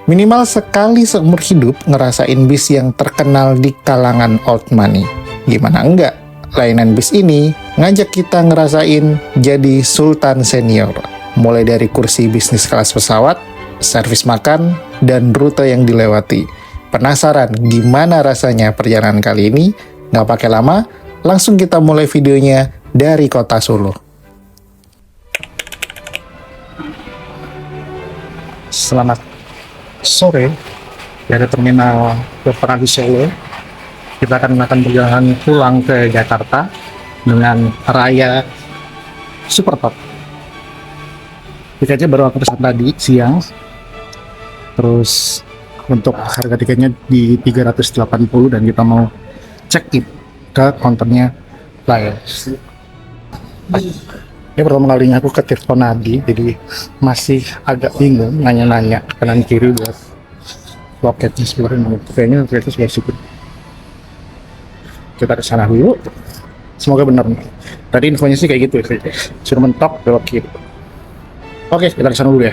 Minimal sekali seumur hidup ngerasain bis yang terkenal di kalangan old money. Gimana enggak? Layanan bis ini ngajak kita ngerasain jadi sultan senior. Mulai dari kursi bisnis kelas pesawat, servis makan, dan rute yang dilewati. Penasaran gimana rasanya perjalanan kali ini? Nggak pakai lama, langsung kita mulai videonya dari kota Solo. Selamat sore dari terminal Operasi Solo. Kita akan melakukan perjalanan pulang ke Jakarta dengan Raya Supertop. Tiketnya baru aku pesan tadi siang. Terus untuk harga tiketnya di 380 dan kita mau check in ke counternya Raya. Ini pertama kalinya aku ke Tirtonadi, jadi masih agak bingung nanya-nanya kanan kiri buat loketnya sebenarnya. Kayaknya loketnya sudah cukup. Kita ke sana dulu. Semoga benar. Tadi infonya sih kayak gitu ya. Suruh mentok belok kiri. Oke, kita ke sana dulu ya.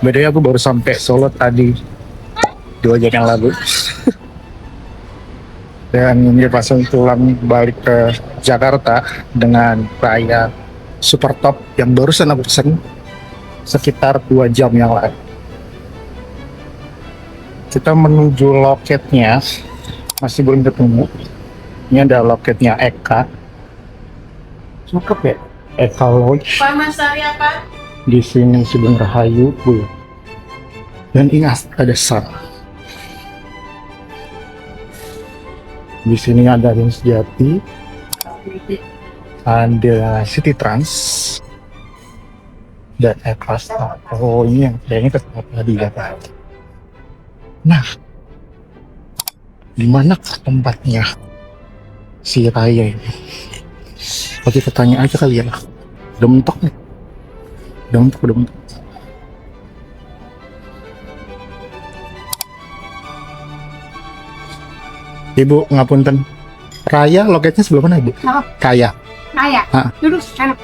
Bedanya aku baru sampai Solo tadi 2 jam yang lalu. Dan ini langsung pulang balik ke Jakarta dengan Raya Supertop yang barusan aku pesen sekitar 2 jam yang lalu. Kita menuju loketnya masih belum ketemu. Ini ada loketnya Eka. Cakep ya, Eka Lodge. Pak Mas Sari apa? Di sini Sugeng Rahayu, dan ingat ada Sun. Di sini ada Rins Jati, ada City Trans, dan Evasta. Oh, ini yang kayaknya ketemu tadi ya. Nah, di mana tempatnya si Raya ini? Oke, kita tanya aja kali ya. Udah mentok nih. Udah mentok. Ibu, ngapunten. Raya loketnya sebelah mana, Ibu? Oh. Raya. Lurus kanan.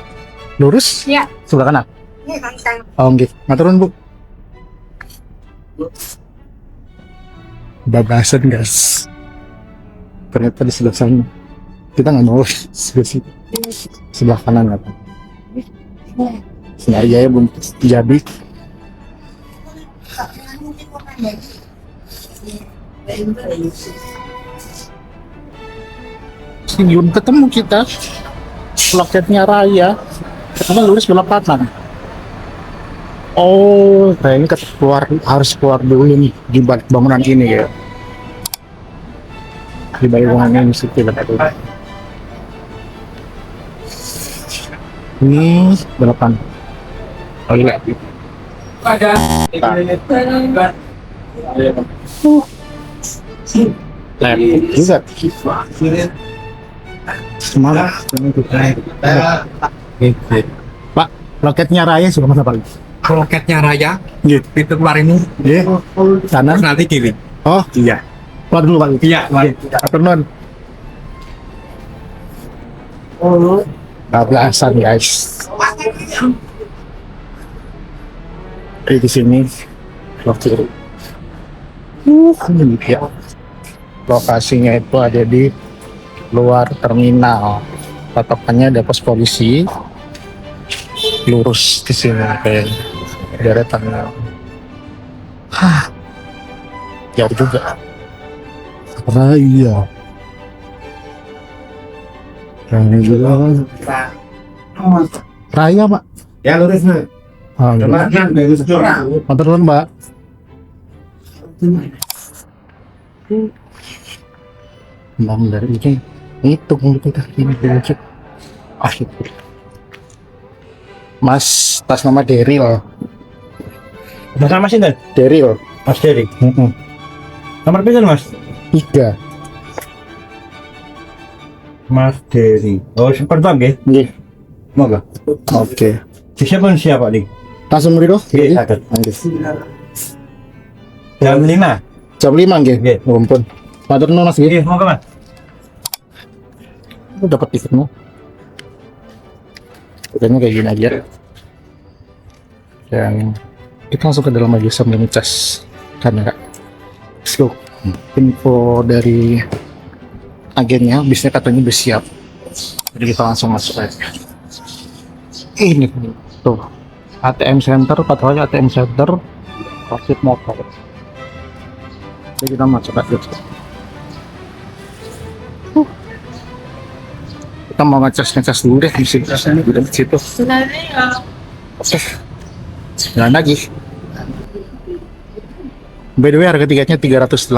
Lurus? Ya. Sebelah kanan. Ini kanan. Oh, nggih. Ngaturun, Bu. Babasan, guys. Ternyata di sebelah sana. Kita nggak mau sebelah kanan apa? Sebenarnya ya, Bu. Jadi. Belum ketemu kita. Loketnya Raya. Ketemu lurus belok kanan. Oh, kayaknya harus keluar dulu nih di balik bangunan ini ya. Di balik bangunan ini sih kita dulu. Ini belokan. Oh iya. Juga. Semangat. Pak, loketnya Raya sudah mana Pak? Loketnya Raya, Gitu. pintu keluar ini, Kanan. terus nanti kiri. Oh, Iya. keluar dulu Pak. Iya, Afternoon. Bablasan guys. Di sini lokasi. Ya. Lokasinya itu ada di luar terminal. Patokannya ada pos polisi. Lurus ke sini kayak deretan. Jauh juga. Raya. Raya, Pak. Ya lurus nih. Mantur nuwun, Mbak. Bang dari ini itu kita ini dulu. Asyik. Mas, tas nama Deril. Mas nama sih dan Deril. Mas Dery. Nomor pinjam Mas? 3. Mas Dery. Oh sempat bang ya? Nggih. Moga. Oke. Siapa nih? Langsung mriku? Iya, sakit. Jam 5. Jam 5 nggih. Nggih. Mumpun. Matur nuwun Mas nggih. Iya, moga Mas. Dapat tiketmu. Tiketnya kayak gini aja. Yang Kita langsung ke dalam aja sambil ngecas kamera. Let's go. Info dari agennya, bisnya katanya udah siap. Jadi kita langsung masuk aja. Ini tuh ATM Center, katanya ATM Center Profit Motor. Jadi kita masuk aja. Kita mau ngecas dulu deh di situ. Di situ. Oke. Jalan lagi. By the way, harga tiketnya 380.000.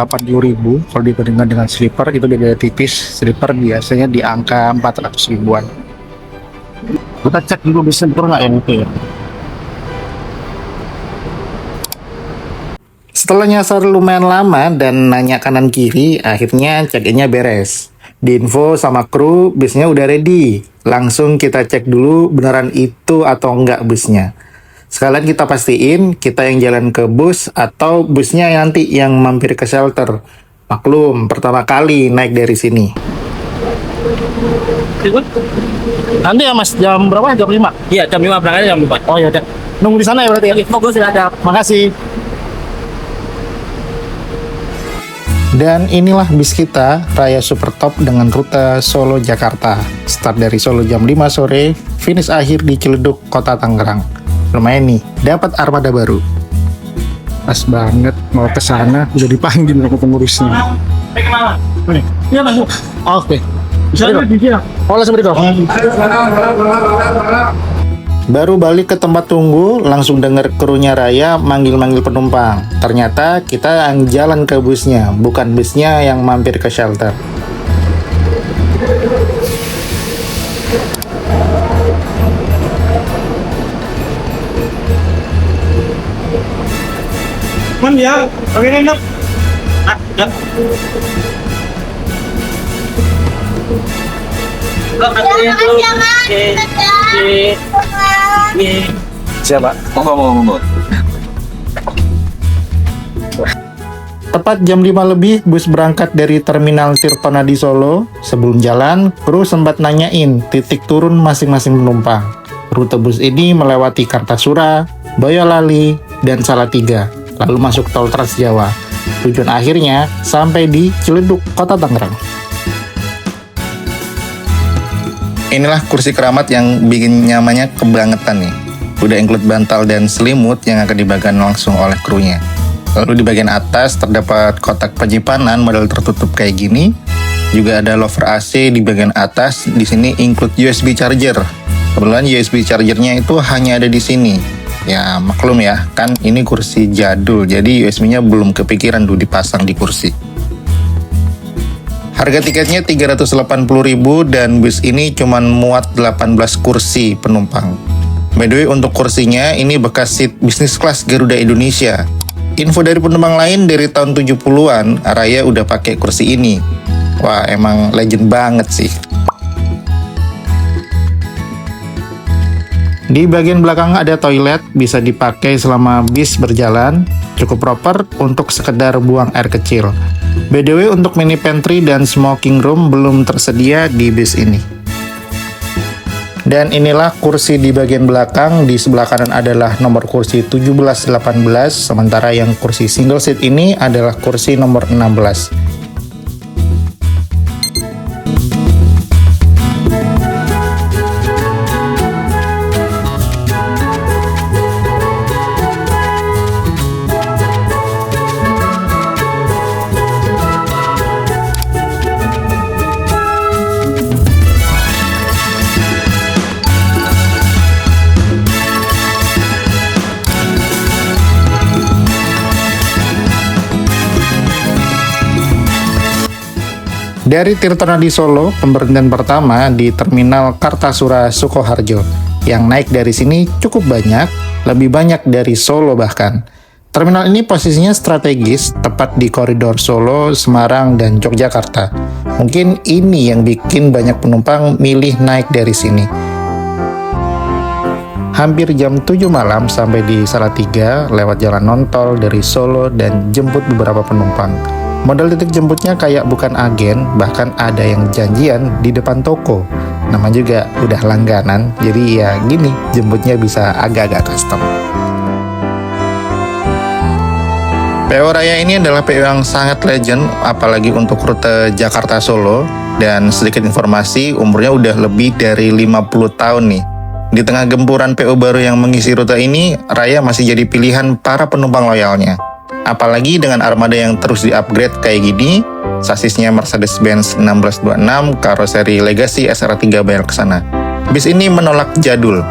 Kalau dibandingkan dengan sleeper itu beda tipis. Sleeper biasanya di angka 400 ribuan. Kita cek dulu bisa betul nggak yang itu ya. Setelah nyasar lumayan lama dan nanya kanan kiri, akhirnya check-in-nya beres. Di info sama kru, busnya udah ready. Langsung kita cek dulu beneran itu atau enggak busnya. Sekalian kita pastiin kita yang jalan ke bus atau busnya nanti yang mampir ke shelter. Maklum, pertama kali naik dari sini. Nanti ya mas, jam berapa? Jam 5? Iya, jam 5 berangkatnya jam 4. Oh ya udah. Nunggu di sana ya berarti ya? Fokus sudah ada. Makasih. Dan inilah bis kita, Raya Super Top dengan rute Solo Jakarta. Start dari Solo jam 5 sore, finish akhir di Ciledug, Kota Tangerang. Lumayan nih, dapat armada baru. Pas banget mau ke sana, udah dipanggil sama pengurusnya. Iya, Bang. Oke. Bisa di sini. Oh, langsung berikut. Baru balik ke tempat tunggu, langsung denger krunya Raya manggil-manggil penumpang. Ternyata kita yang jalan ke busnya, bukan busnya yang mampir ke shelter. Ya, oke enak. Ya. Siapa? Monggo. Tepat jam 5 lebih, bus berangkat dari Terminal Tirtonadi Solo. Sebelum jalan, kru sempat nanyain titik turun masing-masing penumpang. Rute bus ini melewati Kartasura, Boyolali, dan Salatiga, lalu masuk tol Trans Jawa. Tujuan akhirnya sampai di Ciledug, Kota Tangerang. Inilah kursi keramat yang bikin nyamannya kebangetan nih. Udah include bantal dan selimut yang akan dibagikan langsung oleh krunya. Lalu di bagian atas terdapat kotak penyimpanan model tertutup kayak gini. Juga ada lover AC di bagian atas. Di sini include USB charger. Kebetulan USB chargernya itu hanya ada di sini. Ya maklum ya, kan ini kursi jadul, jadi USB-nya belum kepikiran dulu dipasang di kursi. Harga tiketnya 380.000 dan bus ini cuma muat 18 kursi penumpang. By the way, untuk kursinya ini bekas seat bisnis kelas Garuda Indonesia. Info dari penumpang lain dari tahun 70-an, Raya udah pakai kursi ini. Wah, emang legend banget sih. Di bagian belakang ada toilet, bisa dipakai selama bis berjalan, cukup proper untuk sekedar buang air kecil. By the way, untuk mini pantry dan smoking room belum tersedia di bis ini. Dan inilah kursi di bagian belakang, di sebelah kanan adalah nomor kursi 17-18, sementara yang kursi single seat ini adalah kursi nomor 16. Dari Tirtonadi Solo, pemberhentian pertama di Terminal Kartasura Sukoharjo. Yang naik dari sini cukup banyak, lebih banyak dari Solo bahkan. Terminal ini posisinya strategis, tepat di koridor Solo, Semarang, dan Yogyakarta. Mungkin ini yang bikin banyak penumpang milih naik dari sini. Hampir jam 7 malam sampai di Salatiga, lewat jalan non-tol dari Solo dan jemput beberapa penumpang. Model titik jemputnya kayak bukan agen, bahkan ada yang janjian di depan toko. Nama juga udah langganan, jadi ya gini, jemputnya bisa agak-agak custom. PO Raya ini adalah PO yang sangat legend, apalagi untuk rute Jakarta-Solo. Dan sedikit informasi, umurnya udah lebih dari 50 tahun nih. Di tengah gempuran PO baru yang mengisi rute ini, Raya masih jadi pilihan para penumpang loyalnya. Apalagi dengan armada yang terus di-upgrade kayak gini, sasisnya Mercedes-Benz 1626, karoseri Legacy SR3 banyak kesana. Bis ini menolak jadul.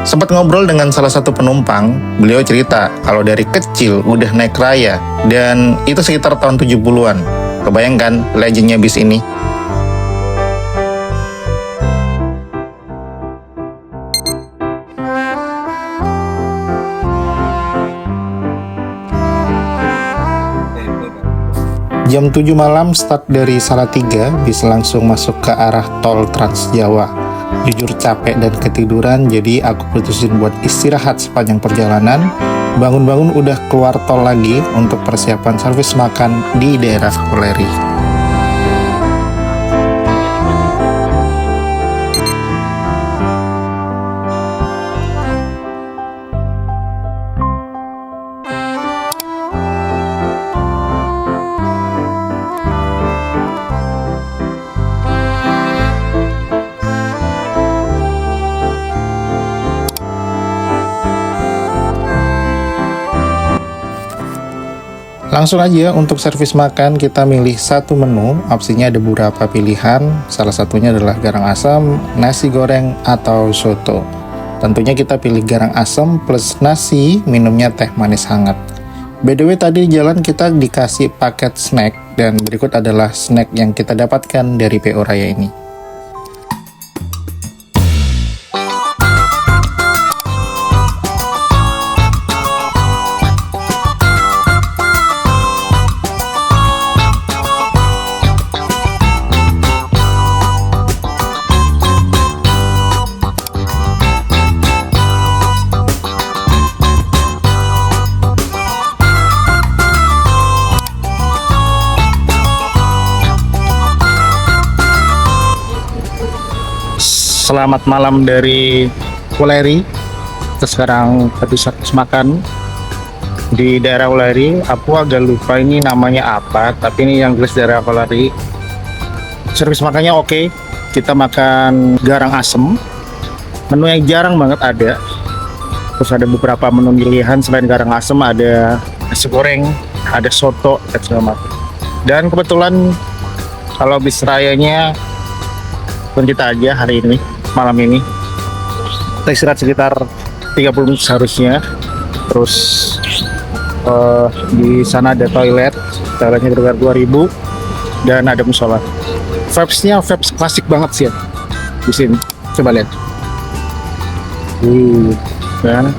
Sempat ngobrol dengan salah satu penumpang, beliau cerita kalau dari kecil udah naik Raya, dan itu sekitar tahun 70-an. Kebayangkan legendnya bis ini? Jam 7 malam start dari Salatiga, bis langsung masuk ke arah tol Trans Jawa. Jujur capek dan ketiduran, jadi aku putusin buat istirahat sepanjang perjalanan. Bangun-bangun udah keluar tol lagi untuk persiapan servis makan di daerah Wuleri. Langsung aja untuk servis makan kita milih satu menu, opsinya ada beberapa pilihan, salah satunya adalah garang asam, nasi goreng, atau soto. Tentunya kita pilih garang asam plus nasi, minumnya teh manis hangat. By the way, tadi di jalan kita dikasih paket snack, dan berikut adalah snack yang kita dapatkan dari PO Raya ini. Selamat malam dari Wuleri. Kita sekarang habis servis makan di daerah Wuleri. Aku agak lupa ini namanya apa, tapi ini yang jelas daerah Wuleri. Servis makannya oke. Kita makan garang asem, menu yang jarang banget ada. Terus ada beberapa menu pilihan selain garang asem, ada nasi goreng, ada soto, dan segala macam. Dan kebetulan kalau bis rayanya pun kita aja hari ini, malam ini kita istirahat sekitar 30 menit seharusnya. Terus di sana ada toiletnya berharga 2.000 dan ada musola. Vibes-nya vibes klasik banget sih ya di sini. Coba lihat. Kan?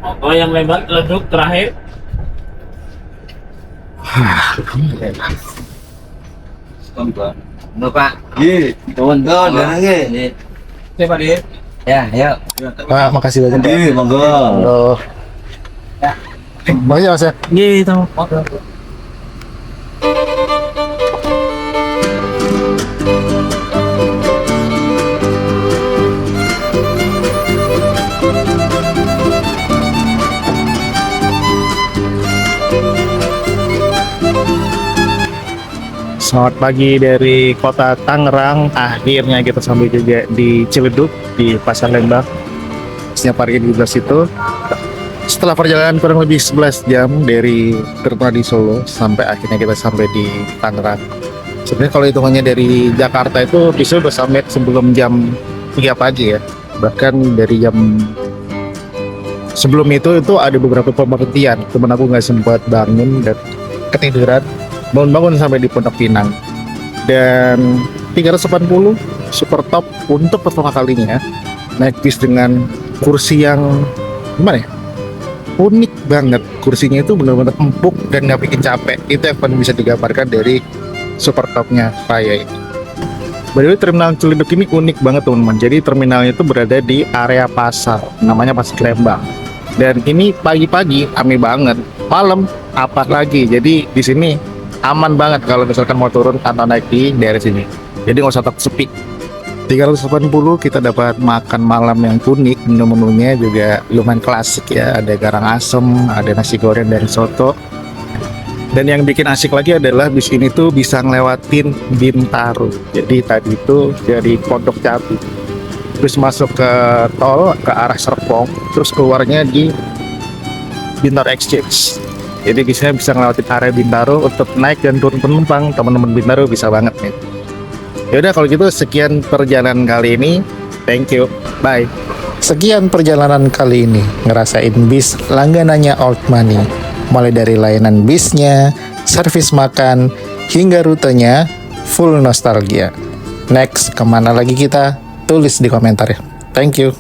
Oh, yang lebar leduk terakhir. Nggak Pak. Iya, kawan-kawan lagi. Siapa dia? Ya, ya. Pak, makasih banyak. Iya, monggo. Halo. Makasih Mas ya. Gitu. Selamat pagi dari kota Tangerang. Akhirnya kita sampai juga di Ciledug di Pasar Lembang. Setiap hari di situ. Setelah perjalanan kurang lebih 11 jam dari terminal di Solo sampai akhirnya kita sampai di Tangerang. Sebenarnya kalau hitungannya dari Jakarta itu bisa udah sampai sebelum jam 3 pagi ya. Bahkan dari jam sebelum itu ada beberapa pemberhentian. Temen aku nggak sempat bangun dan ketiduran. Bangun-bangun sampai di Pondok Pinang. Dan 380 super top untuk pertama kalinya naik bis dengan kursi yang gimana ya, unik banget. Kursinya itu benar-benar empuk dan nggak bikin capek. Itu yang paling bisa digambarkan dari super topnya Raya ini. By the way, terminal Ciledug ini unik banget teman-teman. Jadi terminalnya itu berada di area pasar, namanya Pasar Lembang. Dan ini pagi-pagi rame banget, malam apa lagi. Jadi di sini aman banget kalau misalkan mau turun atau naik di daerah sini. Jadi nggak usah takut sepi. 380 kita dapat makan malam yang unik. Menu-menunya juga lumayan klasik ya. Ada garang asem, ada nasi goreng dan soto. Dan yang bikin asik lagi adalah bis ini tuh bisa ngelewatin Bintaro. Jadi tadi itu dari Pondok Cabe, terus masuk ke tol ke arah Serpong, terus keluarnya di Bintaro Exchange. Jadi bisa ngelewatin area Bintaro untuk naik dan turun penumpang. Teman-teman Bintaro bisa banget nih. Yaudah kalau gitu sekian perjalanan kali ini. Thank you. Bye. Sekian perjalanan kali ini ngerasain bis langganannya Old Money. Mulai dari layanan bisnya, servis makan, hingga rutenya full nostalgia. Next, kemana lagi kita? Tulis di komentar ya. Thank you.